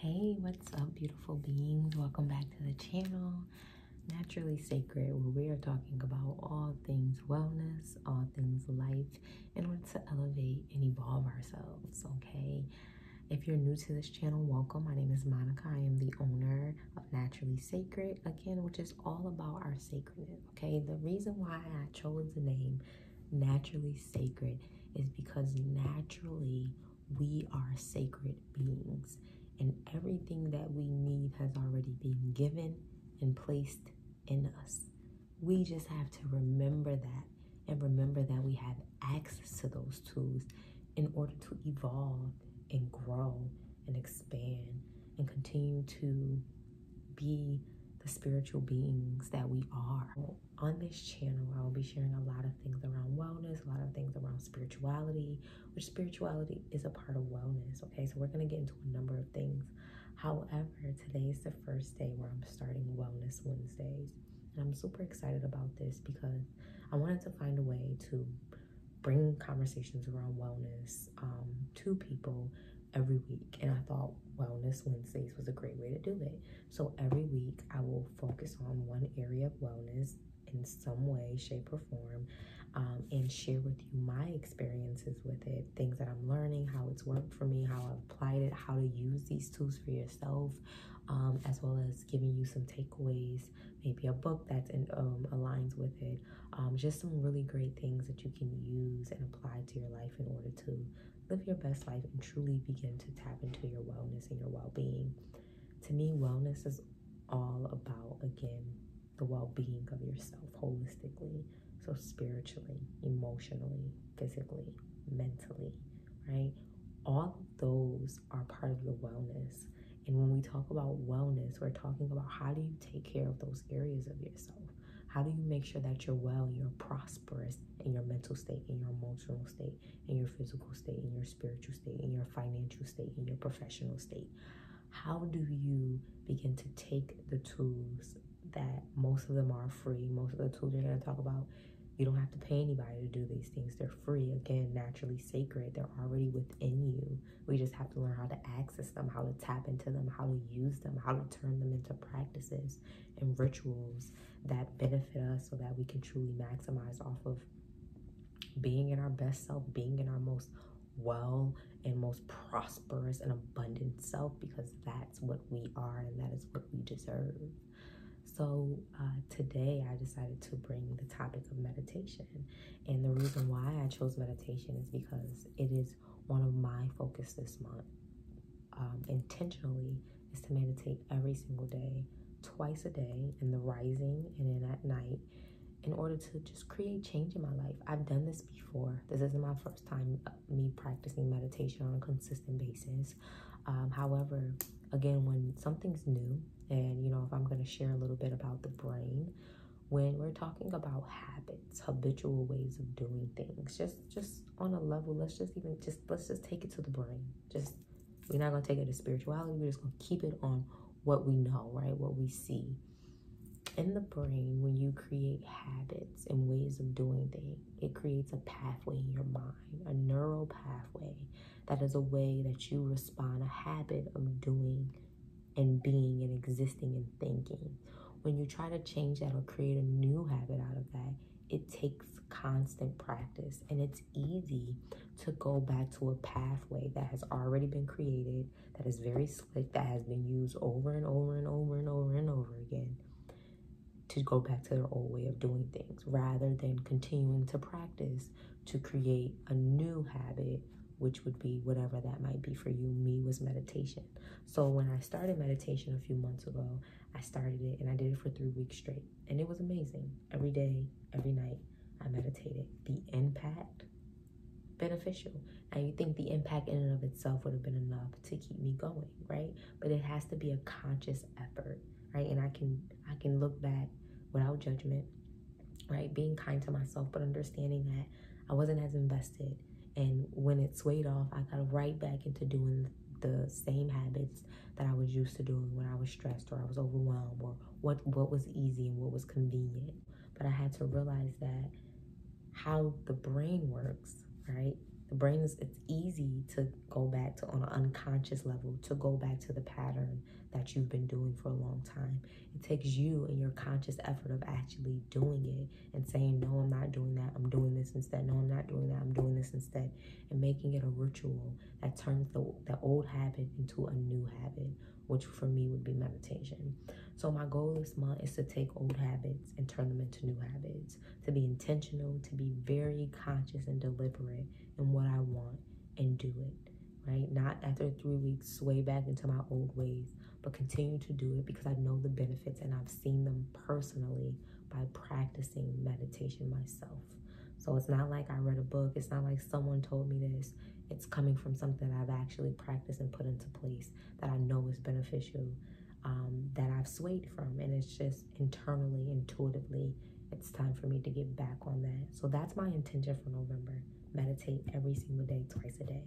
Hey, what's up, beautiful beings? Welcome back to the channel, Naturally Sacred, where we are talking about all things wellness, all things life, in order to elevate and evolve ourselves, okay? If you're new to this channel, welcome. My name is Monica. I am the owner of Naturally Sacred, again, which is all about our sacredness, okay? The reason why I chose the name Naturally Sacred is because naturally we are sacred beings, and everything that we need has already been given and placed in us. We just have to remember that, and remember that we have access to those tools in order to evolve and grow and expand and continue to be the spiritual beings that we are. On this channel, I will be sharing a lot of things around wellness, a lot of things around spirituality, which spirituality is a part of wellness, okay? So we're going to get into a number of things. However, today is the first day where I'm starting Wellness Wednesdays. And I'm super excited about this because I wanted to find a way to bring conversations around wellness to people every week. And I thought Wellness Wednesdays was a great way to do it. So every week I will focus on one area of wellness in some way, shape, or form, and share with you my experiences with it, things that I'm learning, how it's worked for me, how I've applied it, how to use these tools for yourself, as well as giving you some takeaways, maybe a book that aligns with it, just some really great things that you can use and apply to your life in order to live your best life and truly begin to tap into your wellness and your well-being. To me, wellness is all about, again, the well-being of yourself holistically. So spiritually, emotionally, physically, mentally, right? All of those are part of your wellness. And when we talk about wellness, we're talking about how do you take care of those areas of yourself? How do you make sure that you're well, you're prosperous in your mental state, in your emotional state, in your physical state, in your spiritual state, in your financial state, in your professional state? How do you begin to take the tools that most of them are free? Most of the tools you're going to talk about, you don't have to pay anybody to do these things. They're free. Again, naturally sacred. They're already within you. We just have to learn how to access them, how to tap into them, how to use them, how to turn them into practices and rituals that benefit us so that we can truly maximize off of being in our best self, being in our most well and most prosperous and abundant self, because that's what we are and that is what we deserve. So today I decided to bring the topic of meditation. And the reason why I chose meditation is because it is one of my focus this month. Intentionally is to meditate every single day, twice a day, in the rising and then at night, in order to just create change in my life. I've done this before. This isn't my first time me practicing meditation on a consistent basis. However, again, when something's new, and if I'm going to share a little bit about the brain, when we're talking about habits, habitual ways of doing things, just on a level, let's just take it to the brain. We're not going to take it to spirituality. We're just going to keep it on what we know, right? What we see. In the brain, when you create habits and ways of doing things, it creates a pathway in your mind, a neural pathway that is a way that you respond, a habit of doing and being and existing and thinking. When you try to change that or create a new habit out of that, it takes constant practice, and it's easy to go back to a pathway that has already been created, that is very slick, that has been used over and over and over and over and over again, to go back to their old way of doing things, rather than continuing to practice to create a new habit, which would be whatever that might be for you. Me was meditation. So when I started meditation a few months ago, I started it and I did it for 3 weeks straight. And it was amazing. Every day, every night, I meditated. The impact, beneficial. Now you think the impact in and of itself would have been enough to keep me going, right? But it has to be a conscious effort, right? And I can look back without judgment, right? Being kind to myself, but understanding that I wasn't as invested. And when it swayed off, I got right back into doing the same habits that I was used to doing when I was stressed or I was overwhelmed, or what was easy and what was convenient. But I had to realize that how the brain works, right? The brain it's easy to go back to, on an unconscious level, to go back to the pattern that you've been doing for a long time. It takes you and your conscious effort of actually doing it and saying, no, I'm not doing that, I'm doing this instead. No, I'm not doing that, I'm doing this instead. And making it a ritual that turns the old habit into a new habit, which for me would be meditation. So my goal this month is to take old habits and turn them into new habits, to be intentional, to be very conscious and deliberate in what I want and do it, right? Not after 3 weeks sway back into my old ways, but continue to do it because I know the benefits and I've seen them personally by practicing meditation myself. So it's not like I read a book. It's not like someone told me this. It's coming from something that I've actually practiced and put into place that I know is beneficial, that I've swayed from. And it's just internally, intuitively, it's time for me to get back on that. So that's my intention for November. Meditate every single day, twice a day.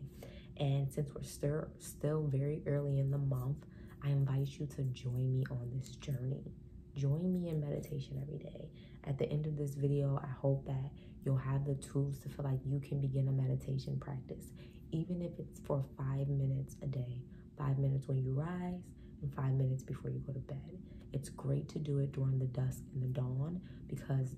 And since we're still very early in the month, I invite you to join me on this journey. Join me in meditation every day. At the end of this video, I hope that you'll have the tools to feel like you can begin a meditation practice, even if it's for 5 minutes a day. 5 minutes when you rise and 5 minutes before you go to bed. It's great to do it during the dusk and the dawn because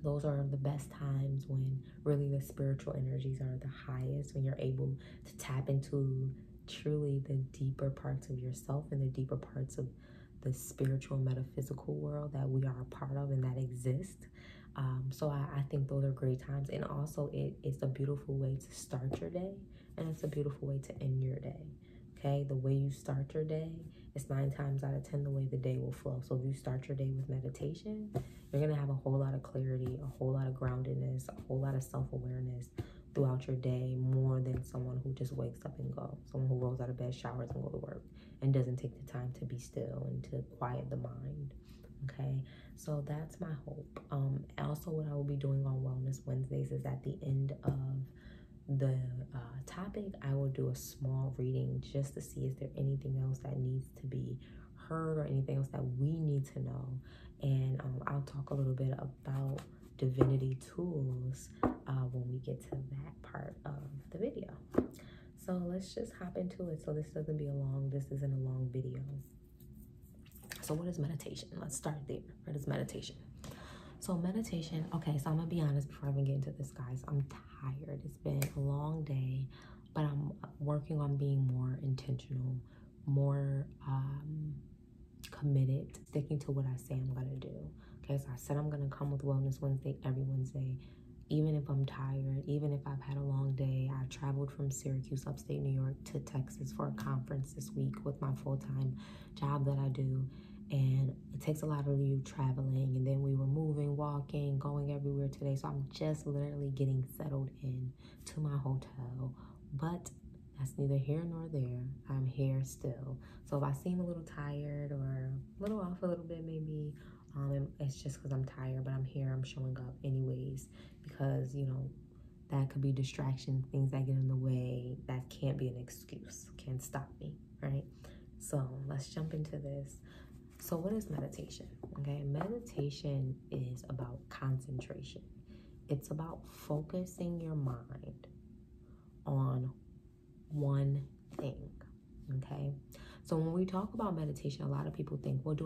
those are the best times when really the spiritual energies are the highest, when you're able to tap into truly the deeper parts of yourself and the deeper parts of the spiritual metaphysical world that we are a part of and that exist. So I think those are great times. And also it's a beautiful way to start your day, and it's a beautiful way to end your day. Okay, the way you start your day is 9 times out of 10 the way the day will flow. So if you start your day with meditation, you're gonna have a whole lot of clarity, a whole lot of groundedness, a whole lot of self-awareness throughout your day, more than someone who just wakes up and goes, someone who rolls out of bed, showers, and go to work, and doesn't take the time to be still and to quiet the mind. Okay, so that's my hope. Also, what I will be doing on Wellness Wednesdays is at the end of the topic, I will do a small reading just to see is there anything else that needs to be heard or anything else that we need to know. And I'll talk a little bit about divinity tools when we get to that part of the video. So let's just hop into it. So this isn't a long video. So what is meditation? Let's start there. What is meditation? So meditation, okay, so I'm gonna be honest before I even get into this, guys. I'm tired. It's been a long day, but I'm working on being more intentional, more committed, sticking to what I say I'm gonna do. Okay, so I said I'm gonna come with Wellness Wednesday every Wednesday, even if I'm tired, even if I've had a long day. I traveled from Syracuse, upstate New York, to Texas for a conference this week with my full-time job that I do. And it takes a lot of you traveling, and then we were moving, walking, going everywhere today. So I'm just literally getting settled in to my hotel, but that's neither here nor there. I'm here still. So if I seem a little tired or a little off a little bit, maybe it's just because I'm tired, but I'm here, I'm showing up anyways, because, you know, that could be distraction, things that get in the way. That can't be an excuse, can't stop me, right? So let's jump into this. So what is meditation? Okay, meditation is about concentration. It's about focusing your mind on one thing, okay? So when we talk about meditation, a lot of people think, well,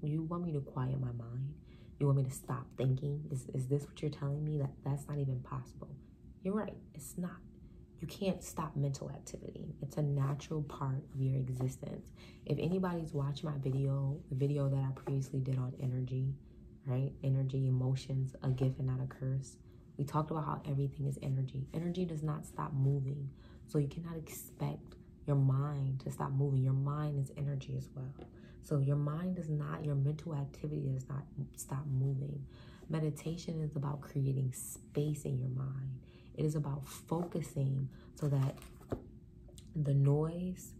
you want me to quiet my mind? You want me to stop thinking? Is this what you're telling me? That's not even possible. You're right, it's not. You can't stop mental activity. It's a natural part of your existence. If anybody's watched my video, the video that I previously did on energy, right? Energy, emotions, a gift and not a curse. We talked about how everything is energy. Energy does not stop moving. So you cannot expect your mind to stop moving. Your mind is energy as well. So your mental activity does not stop moving. Meditation is about creating space in your mind. It is about focusing so that the noise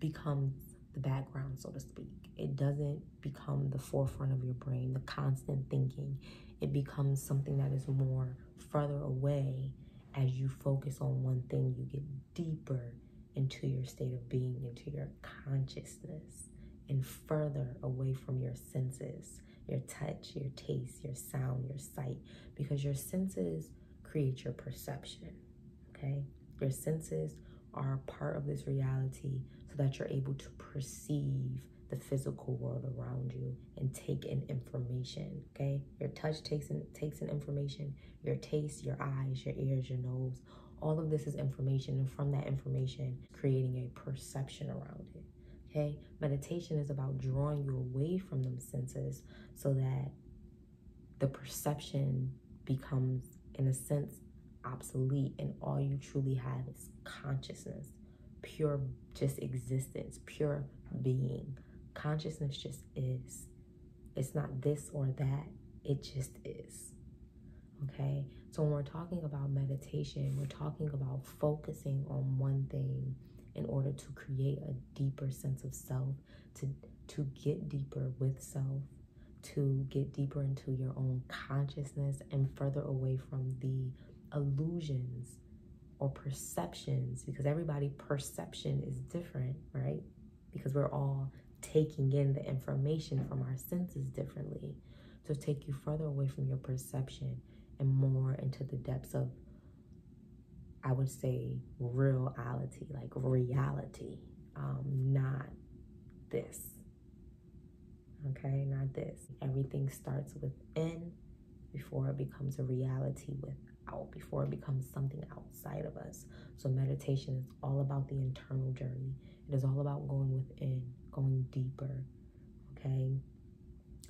becomes the background, so to speak. It doesn't become the forefront of your brain, the constant thinking. It becomes something that is more further away. As you focus on one thing, you get deeper into your state of being, into your consciousness, and further away from your senses, your touch, your taste, your sound, your sight, because your senses create your perception, okay? Your senses are part of this reality so that you're able to perceive the physical world around you and take in information, okay? Your touch takes in information, your taste, your eyes, your ears, your nose, all of this is information, and from that information, creating a perception around it, okay? Meditation is about drawing you away from them senses so that the perception becomes, in a sense, obsolete, and all you truly have is consciousness, pure just existence, pure being. Consciousness just is. It's not this or that, it just is. Okay, so when we're talking about meditation, we're talking about focusing on one thing in order to create a deeper sense of self, to get deeper with self, to get deeper into your own consciousness and further away from the illusions or perceptions, because everybody's perception is different, right? Because we're all taking in the information from our senses differently. So take you further away from your perception and more into the depths of, I would say, reality, like reality, not this. Okay, not this. Everything starts within before it becomes a reality without, before it becomes something outside of us. So meditation is all about the internal journey. It is all about going within, going deeper, okay?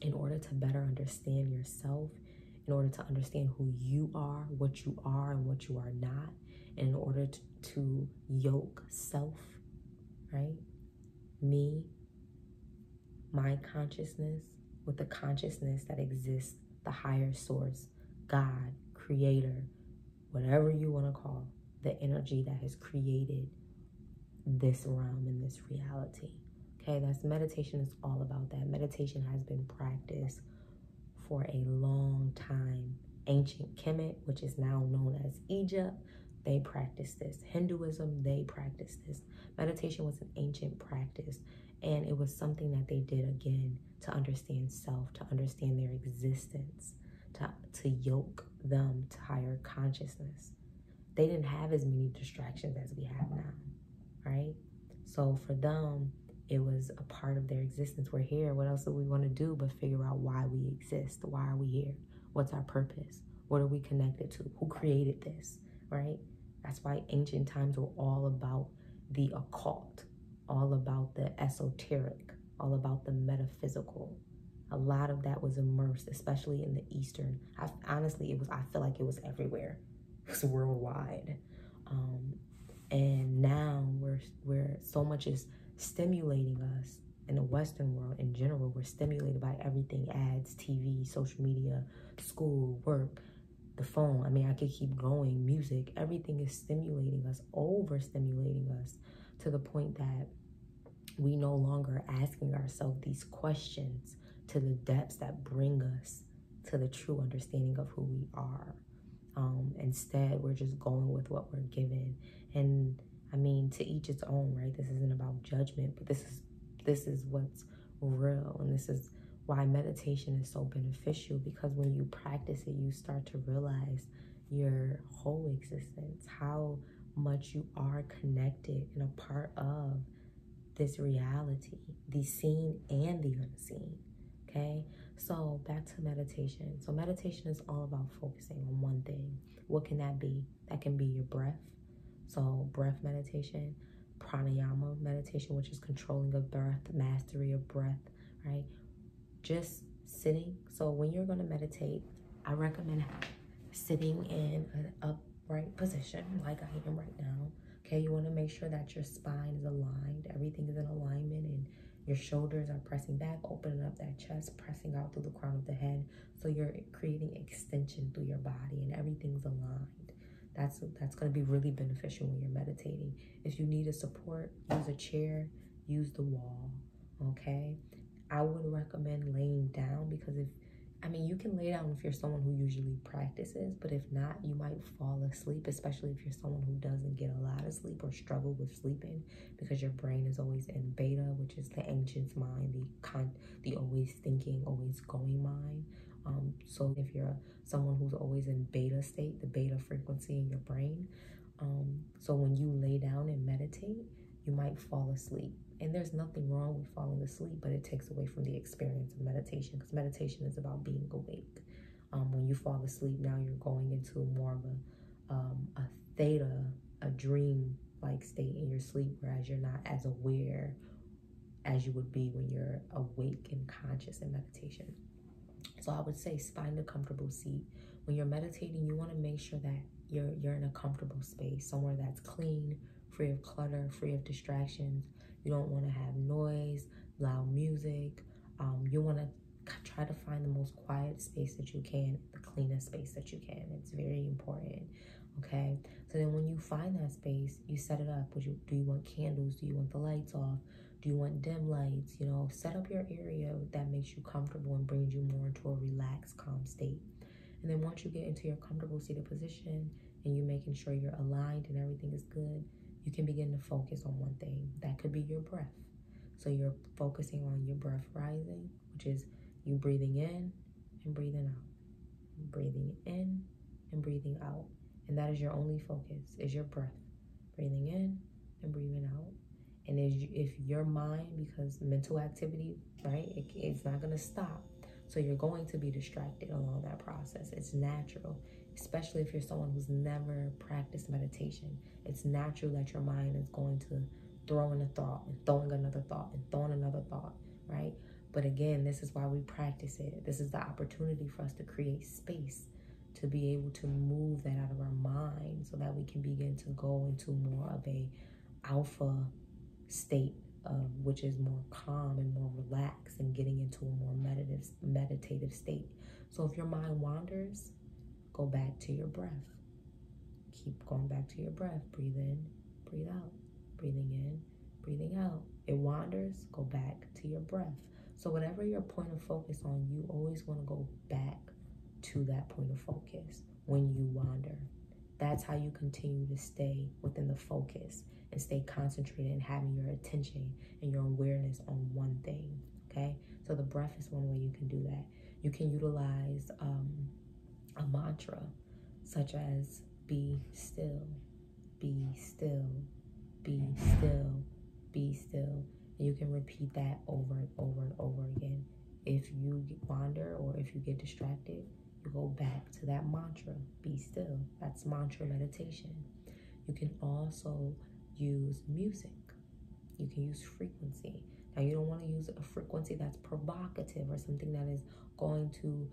In order to better understand yourself, in order to understand who you are, and what you are not, and in order to yoke self, right? Me, my consciousness with the consciousness that exists, the higher source, God, creator, whatever you want to call the energy that has created this realm and this reality. Okay, that's meditation is all about that. Meditation has been practiced for a long time. Ancient Kemet, which is now known as Egypt, they practiced this. Hinduism, they practiced this. Meditation was an ancient practice, and it was something that they did again to understand self, to understand their existence, to yoke them to higher consciousness. They didn't have as many distractions as we have now, right? So for them, it was a part of their existence. We're here. What else do we want to do but figure out why we exist? Why are we here? What's our purpose? What are we connected to? Who created this, right? That's why ancient times were all about the occult, all about the esoteric, all about the metaphysical. A lot of that was immersed, especially in the Eastern. I feel like it was everywhere. It was worldwide. And now we're so much is stimulating us in the Western world in general. We're stimulated by everything: ads, TV, social media, school, work, the phone. I mean, I could keep going. Music, everything is stimulating us, overstimulating us to the point that we no longer asking ourselves these questions to the depths that bring us to the true understanding of who we are. Instead, we're just going with what we're given. And I mean, to each its own, right? This isn't about judgment, but this is what's real. And this is why meditation is so beneficial, because when you practice it, you start to realize your whole existence, how much you are connected and a part of this reality, the seen and the unseen. Okay, so back to meditation. So meditation is all about focusing on one thing. What can that be? That can be your breath. So breath meditation, pranayama meditation, which is controlling of breath, mastery of breath, right? Just sitting. So when you're going to meditate, I recommend sitting in an upright position like I am right now. Okay, you want to make sure that your spine is aligned, everything is in alignment, and your shoulders are pressing back, opening up that chest, pressing out through the crown of the head. So you're creating extension through your body and everything's aligned. That's going to be really beneficial when you're meditating. If you need a support, use a chair, use the wall, okay? I would recommend laying down, because you can lay down if you're someone who usually practices, but if not, you might fall asleep, especially if you're someone who doesn't get a lot of sleep or struggle with sleeping, because your brain is always in beta, which is the ancient's mind, the always thinking, always going mind. So if you're someone who's always in beta state, the beta frequency in your brain, So when you lay down and meditate, you might fall asleep. And there's nothing wrong with falling asleep, but it takes away from the experience of meditation, because meditation is about being awake. When you fall asleep, now you're going into more of a theta, a dream-like state in your sleep, whereas you're not as aware as you would be when you're awake and conscious in meditation. So I would say find a comfortable seat. When you're meditating, you want to make sure that you're in a comfortable space, somewhere that's clean, free of clutter, free of distractions. You don't want to have noise, loud music. You want to try to find the most quiet space that you can, the cleanest space that you can. It's very important. Okay, so then when you find that space, you set it up. Do you want candles? Do you want the lights off? Do you want dim lights? You know, set up your area that makes you comfortable and brings you more into a relaxed, calm state. And then once you get into your comfortable seated position and you're making sure you're aligned and everything is good, you can begin to focus on one thing. That could be your breath. So you're focusing on your breath rising, which is you breathing in and breathing out. Breathing in and breathing out. And that is your only focus, is your breath. Breathing in and breathing out. And if your mind, because mental activity, right, it's not going to stop. So you're going to be distracted along that process. It's natural, especially if you're someone who's never practiced meditation. It's natural that your mind is going to throw in a thought and throwing another thought and throwing another thought, right? But again, this is why we practice it. This is the opportunity for us to create space to be able to move that out of our mind so that we can begin to go into more of a alpha state, which is more calm and more relaxed and getting into a more meditative state. So if your mind wanders, go back to your breath. Keep going back to your breath. Breathe in, breathe out. Breathing in, breathing out. It wanders, go back to your breath. So whatever your point of focus on, you always want to go back to that point of focus when you wander. That's how you continue to stay within the focus and stay concentrated and having your attention and your awareness on one thing, okay? So the breath is one way you can do that. You can utilize a mantra such as be still, be still, be still, be still. And you can repeat that over and over and over again. If you wander or if you get distracted, you go back to that mantra, be still. That's mantra meditation. You can also use music. You can use frequency. Now, you don't want to use a frequency that's provocative or something that is going to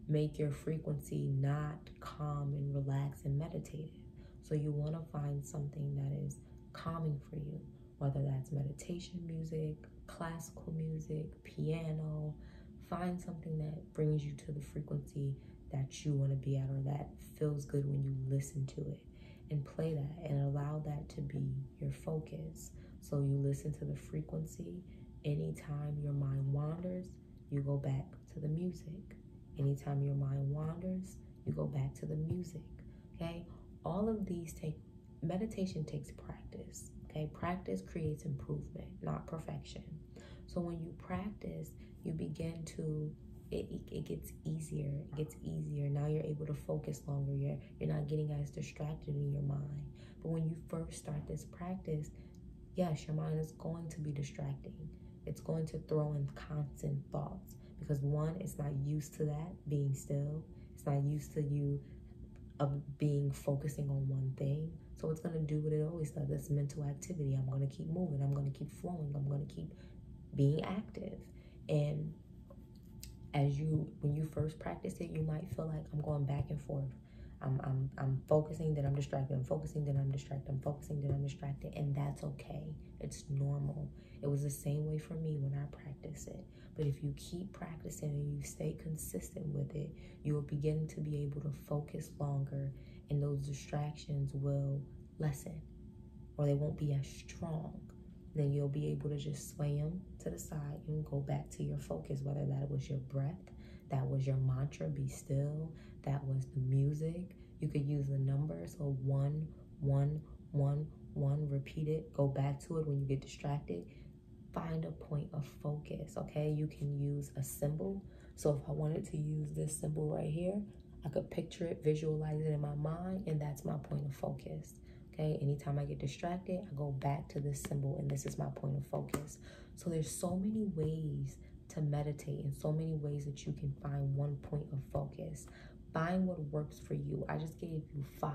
make your frequency not calm and relaxed and meditative. So you want to find something that is calming for you, whether that's meditation music, classical music, piano. Find something that brings you to the frequency that you want to be at or that feels good when you listen to it. And play that and allow that to be your focus. So you listen to the frequency. Anytime your mind wanders, you go back to the music. Anytime your mind wanders, you go back to the music, okay? All of these meditation takes practice, okay? Practice creates improvement, not perfection. So when you practice, you begin to, it gets easier. It gets easier. Now you're able to focus longer. You're not getting as distracted in your mind. But when you first start this practice, yes, your mind is going to be distracting. It's going to throw in constant thoughts because one, it's not used to that, being still. It's not used to you focusing on one thing. So it's going to do what it always does. It's mental activity. I'm going to keep moving. I'm going to keep flowing. I'm going to keep being active. And when you first practice it, you might feel like I'm going back and forth. I'm focusing, then I'm distracted. I'm focusing, then I'm distracted. I'm focusing, then I'm distracted. And that's okay. It's normal. It was the same way for me when I practiced it. But if you keep practicing and you stay consistent with it, you will begin to be able to focus longer and those distractions will lessen or they won't be as strong. Then you'll be able to just sway them to the side and go back to your focus, whether that was your breath, that was your mantra, be still, that was the music. You could use the number, so 1, 1, 1, 1, repeat it, go back to it when you get distracted. Find a point of focus, okay? You can use a symbol. So if I wanted to use this symbol right here, I could picture it, visualize it in my mind, and that's my point of focus, Okay, anytime I get distracted, I go back to this symbol, and this is my point of focus. So there's so many ways to meditate, and so many ways that you can find one point of focus. Find what works for you. I just gave you 5.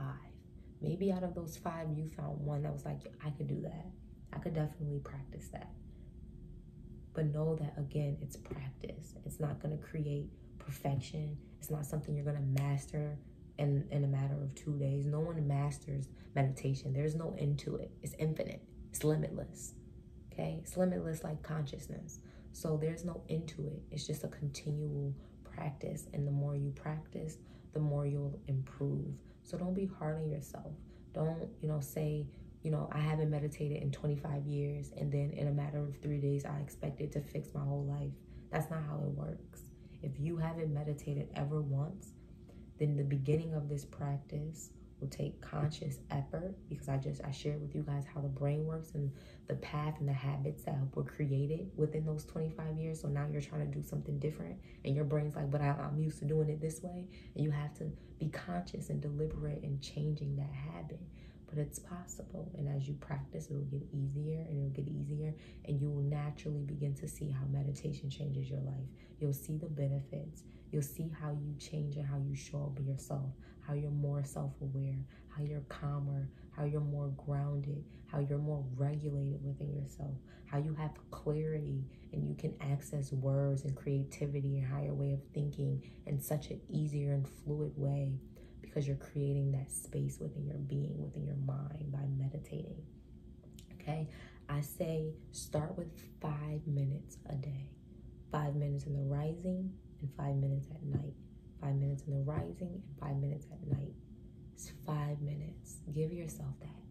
Maybe out of those 5, you found one that was like, I could do that. I could definitely practice that. But know that, again, it's practice. It's not going to create perfection. It's not something you're going to master in a matter of 2 days. No one masters meditation. There's no end to it. It's infinite. It's limitless. Okay? It's limitless like consciousness. So there's no end to it. It's just a continual practice. And the more you practice, the more you'll improve. So don't be hard on yourself. Don't, say, I haven't meditated in 25 years, and then in a matter of 3 days, I expect it to fix my whole life. That's not how it works. If you haven't meditated ever once, then the beginning of this practice will take conscious effort, because I shared with you guys how the brain works and the path and the habits that were created within those 25 years. So now you're trying to do something different, and your brain's like, but I'm used to doing it this way. And you have to be conscious and deliberate in changing that habit. But it's possible. And as you practice, it'll get easier and it'll get easier. And you will naturally begin to see how meditation changes your life. You'll see the benefits. You'll see how you change and how you show up yourself, how you're more self-aware, how you're calmer, how you're more grounded, how you're more regulated within yourself, how you have clarity and you can access words and creativity and higher way of thinking in such an easier and fluid way, because you're creating that space within your being, within your mind by meditating. Okay? I say start with 5 minutes a day. 5 minutes in the rising and 5 minutes at night. 5 minutes in the rising and 5 minutes at night. It's 5 minutes. Give yourself that.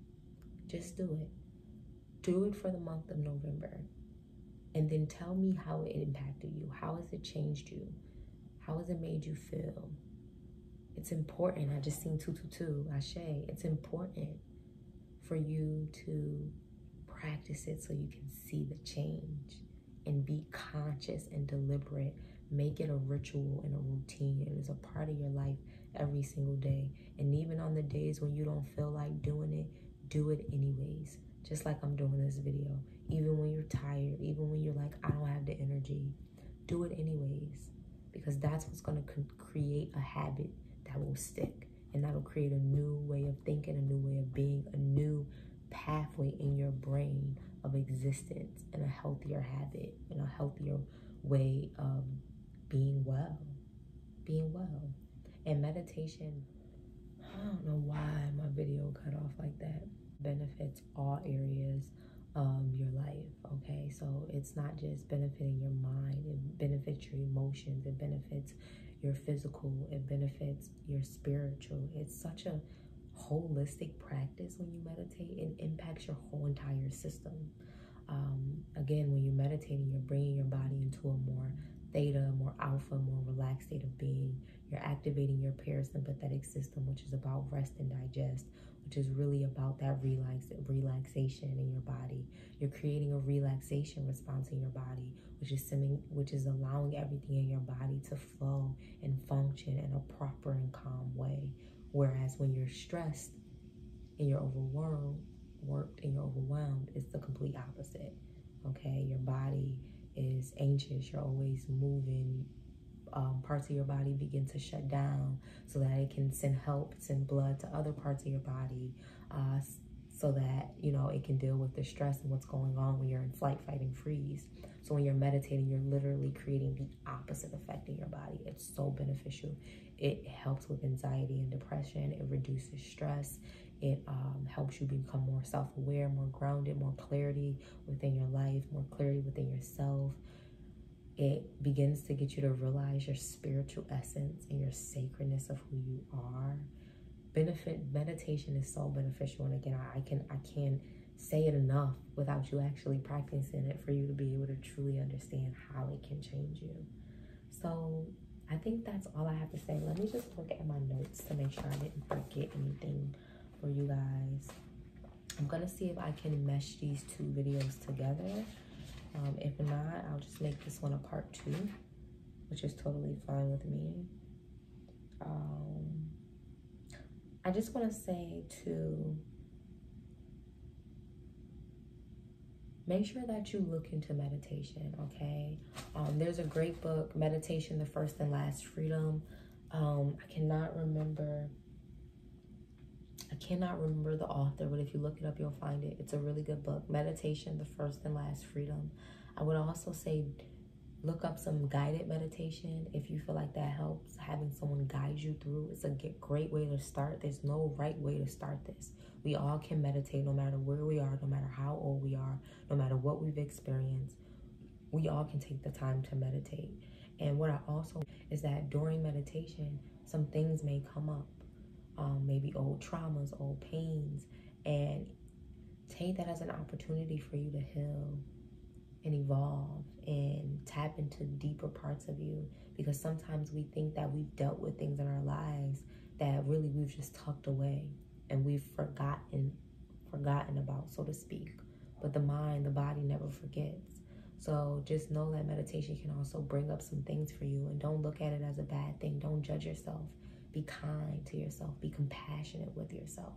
Just do it. Do it for the month of November. And then tell me how it impacted you. How has it changed you? How has it made you feel? It's important. I just seen 222, Ashe. It's important for you to practice it so you can see the change and be conscious and deliberate. Make it a ritual and a routine. It is a part of your life every single day. And even on the days when you don't feel like doing it, do it anyways. Just like I'm doing this video. Even when you're tired, even when you're like, I don't have the energy, do it anyways. Because that's what's going to create a habit that will stick, and that'll create a new way of thinking, a new way of being, a new pathway in your brain of existence, and a healthier habit and a healthier way of being well. And meditation, I don't know why my video cut off like that, benefits all areas of your life. Okay, so it's not just benefiting your mind, it benefits your emotions, it benefits your physical, it benefits your spiritual. It's such a holistic practice. When you meditate, it impacts your whole entire system. Again, when you're meditating, you're bringing your body into a more theta, more alpha, more relaxed state of being. You're activating your parasympathetic system, which is about rest and digest, which is really about that relaxation in your body. You're creating a relaxation response in your body, which is allowing everything in your body to flow and function in a proper and calm way. Whereas when you're stressed and you're overwhelmed, it's the complete opposite. Okay, your body is anxious. You're always moving. Parts of your body begin to shut down so that it can send blood to other parts of your body, so that it can deal with the stress and what's going on when you're in flight, fight, and freeze. So when you're meditating, you're literally creating the opposite effect in your body. It's so beneficial. It helps with anxiety and depression. It reduces stress. It helps you become more self-aware, more grounded, more clarity within your life, more clarity within yourself. It begins to get you to realize your spiritual essence and your sacredness of who you are. Meditation is so beneficial. And again, I can't say it enough without you actually practicing it for you to be able to truly understand how it can change you. So I think that's all I have to say. Let me just look at my notes to make sure I didn't forget anything for you guys. I'm going to see if I can mesh these 2 videos together. If not, I'll just make this one a part 2, which is totally fine with me. I just want to say too, make sure that you look into meditation, okay? There's a great book, Meditation, the First and Last Freedom. I cannot remember the author, but if you look it up, you'll find it. It's a really good book, Meditation, the First and Last Freedom. I would also say look up some guided meditation if you feel like that helps. Having someone guide you through is a great way to start. There's no right way to start this. We all can meditate no matter where we are, no matter how old we are, no matter what we've experienced. We all can take the time to meditate. And what I also is that during meditation, some things may come up. Maybe old traumas, old pains, and take that as an opportunity for you to heal and evolve and tap into deeper parts of you, because sometimes we think that we've dealt with things in our lives that really we've just tucked away and we've forgotten about, so to speak. But the mind, the body never forgets. So just know that meditation can also bring up some things for you, and don't look at it as a bad thing. Don't judge yourself. Be kind to yourself. Be compassionate with yourself,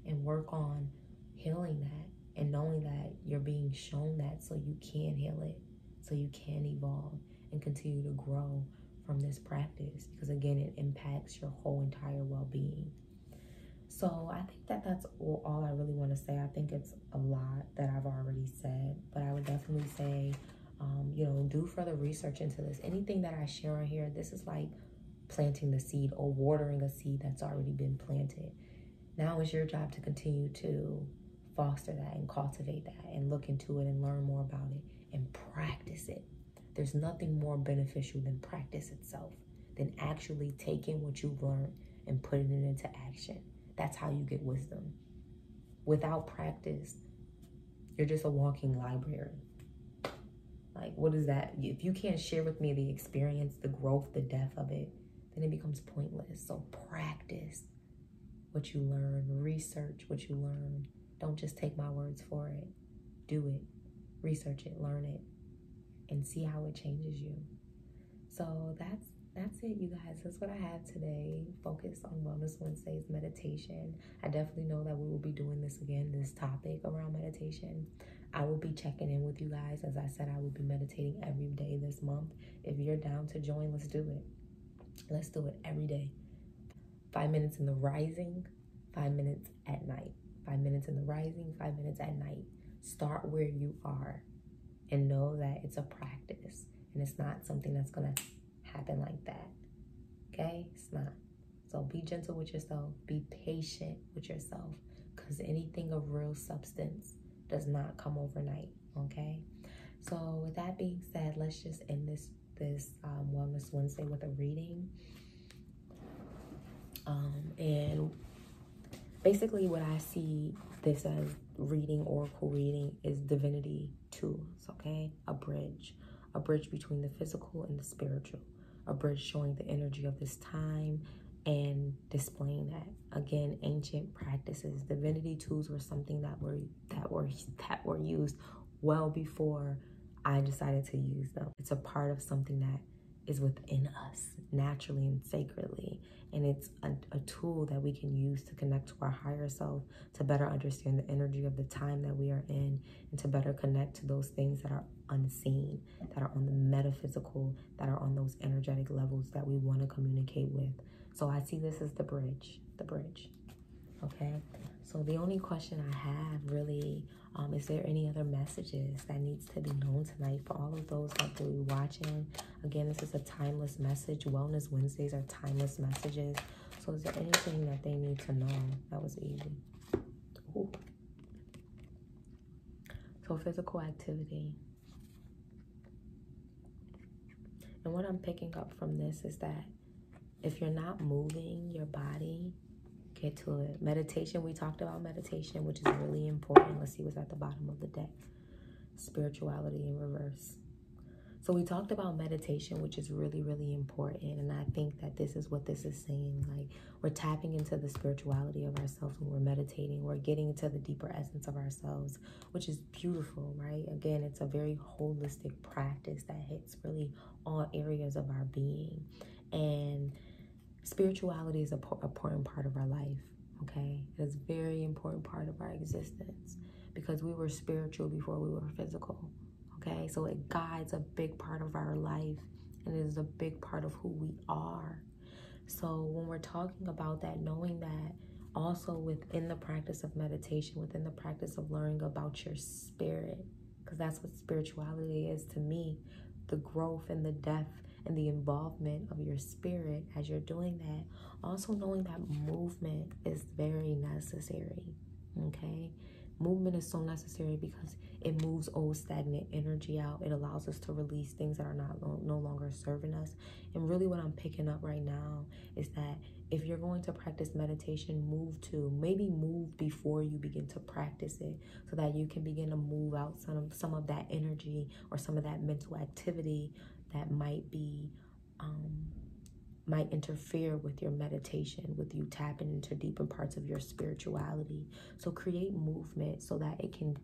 and work on healing that and knowing that you're being shown that so you can heal it, so you can evolve and continue to grow from this practice, because again, it impacts your whole entire well-being. So I think that that's all I really want to say. I think it's a lot that I've already said, but I would definitely say, do further research into this. Anything that I share on here, this is like planting the seed or watering a seed that's already been planted. Now it's your job to continue to foster that and cultivate that and look into it and learn more about it and practice it. There's nothing more beneficial than practice itself, than actually taking what you've learned and putting it into action. That's how you get wisdom. Without practice, you're just a walking library. Like, what is that? If you can't share with me the experience, the growth, the depth of it, then it becomes pointless. So practice what you learn, research what you learn. Don't just take my words for it. Do it, research it, learn it, and see how it changes you. So that's it, you guys. That's what I have today. Focus on Wellness Wednesdays, meditation. I definitely know that we will be doing this again, this topic around meditation. I will be checking in with you guys. As I said, I will be meditating every day this month. If you're down to join, let's do it. Let's do it every day. 5 minutes in the rising, 5 minutes at night. 5 minutes in the rising, 5 minutes at night. Start where you are and know that it's a practice and it's not something that's going to happen like that. Okay? It's not. So be gentle with yourself. Be patient with yourself, because anything of real substance does not come overnight. Okay? So with that being said, let's just end this Wellness Wednesday with a reading. And basically what I see this as reading, oracle reading, is divinity tools, okay? A bridge between the physical and the spiritual, a bridge showing the energy of this time and displaying that. Again, ancient practices, divinity tools were something that were used well before I decided to use them. It's a part of something that is within us naturally and sacredly. And it's a tool that we can use to connect to our higher self, to better understand the energy of the time that we are in, and to better connect to those things that are unseen, that are on the metaphysical, that are on those energetic levels that we want to communicate with. So I see this as the bridge, okay? So the only question I have really, is there any other messages that needs to be known tonight for all of those that will be watching? Again, this is a timeless message. Wellness Wednesdays are timeless messages. So is there anything that they need to know? That was easy. Ooh. So physical activity. And what I'm picking up from this is that if you're not moving your body, get to it. Meditation, we talked about meditation, which is really important. Let's see what's at the bottom of the deck. Spirituality in reverse. So we talked about meditation, which is really, really important. And I think that this is what this is saying. Like, we're tapping into the spirituality of ourselves when we're meditating. We're getting into the deeper essence of ourselves, which is beautiful, right? Again, it's a very holistic practice that hits really all areas of our being. And spirituality is an important part of our life, okay? It is a very important part of our existence, because we were spiritual before we were physical. Okay, so it guides a big part of our life, and it is a big part of who we are. So when we're talking about that, knowing that also within the practice of meditation, within the practice of learning about your spirit, because that's what spirituality is to me, the growth and the depth and the involvement of your spirit as you're doing that. Also knowing that movement is very necessary, okay? Movement is so necessary because it moves old stagnant energy out. It allows us to release things that are no longer serving us. And really what I'm picking up right now is that if you're going to practice meditation, maybe move before you begin to practice it, so that you can begin to move out some of that energy or some of that mental activity that might interfere with your meditation, with you tapping into deeper parts of your spirituality. So create movement so that it can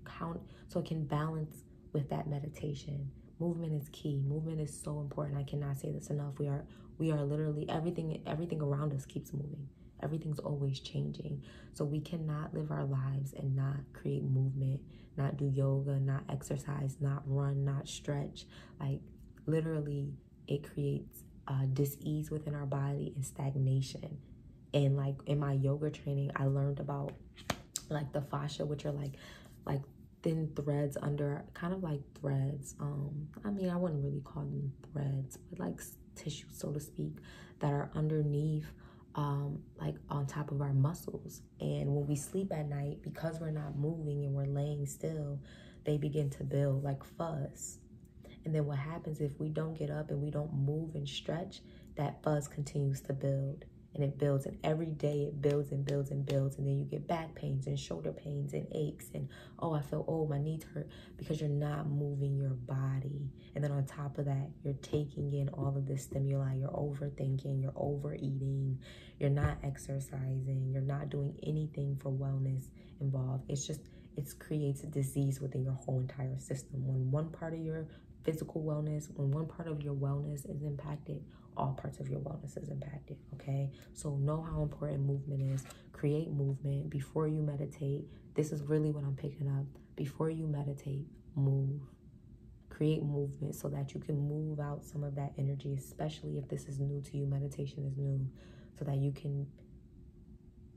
balance with that meditation. Movement is key. Movement is so important. I cannot say this enough. We are literally, everything around us keeps moving. Everything's always changing. So we cannot live our lives and not create movement, not do yoga, not exercise, not run, not stretch. Like literally it creates dis-ease within our body and stagnation. And like in my yoga training, I learned about like the fascia, which are like thin threads under, kind of like threads. I mean, I wouldn't really call them threads, but like tissue, so to speak, that are underneath, like on top of our muscles. And when we sleep at night, because we're not moving and we're laying still, they begin to build like fuzz. And then what happens if we don't get up and we don't move and stretch, that fuzz continues to build. And it builds, and every day it builds and builds and builds. And then you get back pains and shoulder pains and aches. And, my knees hurt, because you're not moving your body. And then on top of that, you're taking in all of this stimuli. You're overthinking, you're overeating, you're not exercising, you're not doing anything for wellness involved. It creates a disease within your whole entire system. When one part of your physical wellness, when one part of your wellness is impacted, all parts of your wellness is impacted, okay? So know how important movement is. Create movement before you meditate. This is really what I'm picking up. Before you meditate, move. Create movement so that you can move out some of that energy, especially if this is new to you, meditation is new, so that you can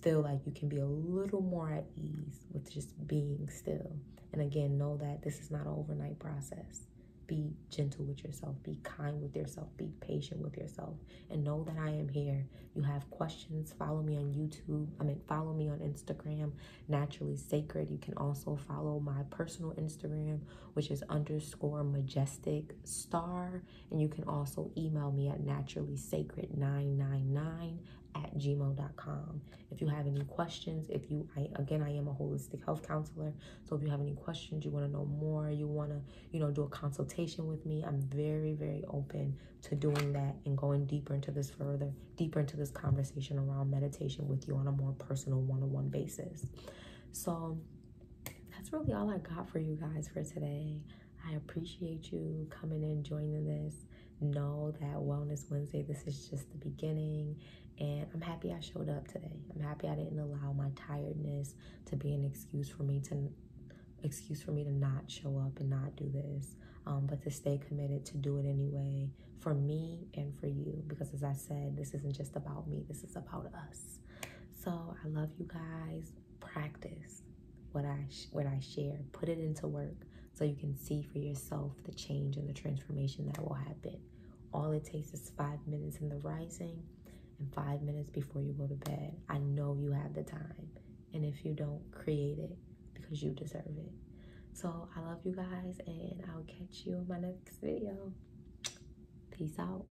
feel like you can be a little more at ease with just being still. And again, know that this is not an overnight process. Be gentle with yourself. Be kind with yourself. Be patient with yourself. And know that I am here. You have questions, follow me on YouTube. Follow me on Instagram, Naturally Sacred. You can also follow my personal Instagram, which is _majestic_star. And you can also email me at naturallysacred999@gmail.com. If you have any questions, I am a holistic health counselor. So if you have any questions, you want to know more, you want to, do a consultation with me, I'm very, very open to doing that and going deeper into this conversation around meditation with you on a more personal one-on-one basis. So that's really all I got for you guys for today. I appreciate you coming and joining this. Know that Wellness Wednesday, this is just the beginning, and I'm happy I showed up today. I'm happy I didn't allow my tiredness to be an excuse for me to not show up and not do this, but to stay committed to do it anyway, for me and for you, because as I said, this isn't just about me, this is about us. So I love you guys. Practice what I share. Put it into work so you can see for yourself the change and the transformation that will happen. All it takes is 5 minutes in the rising and 5 minutes before you go to bed. I know you have the time. And if you don't, create it, because you deserve it. So I love you guys, and I'll catch you in my next video. Peace out.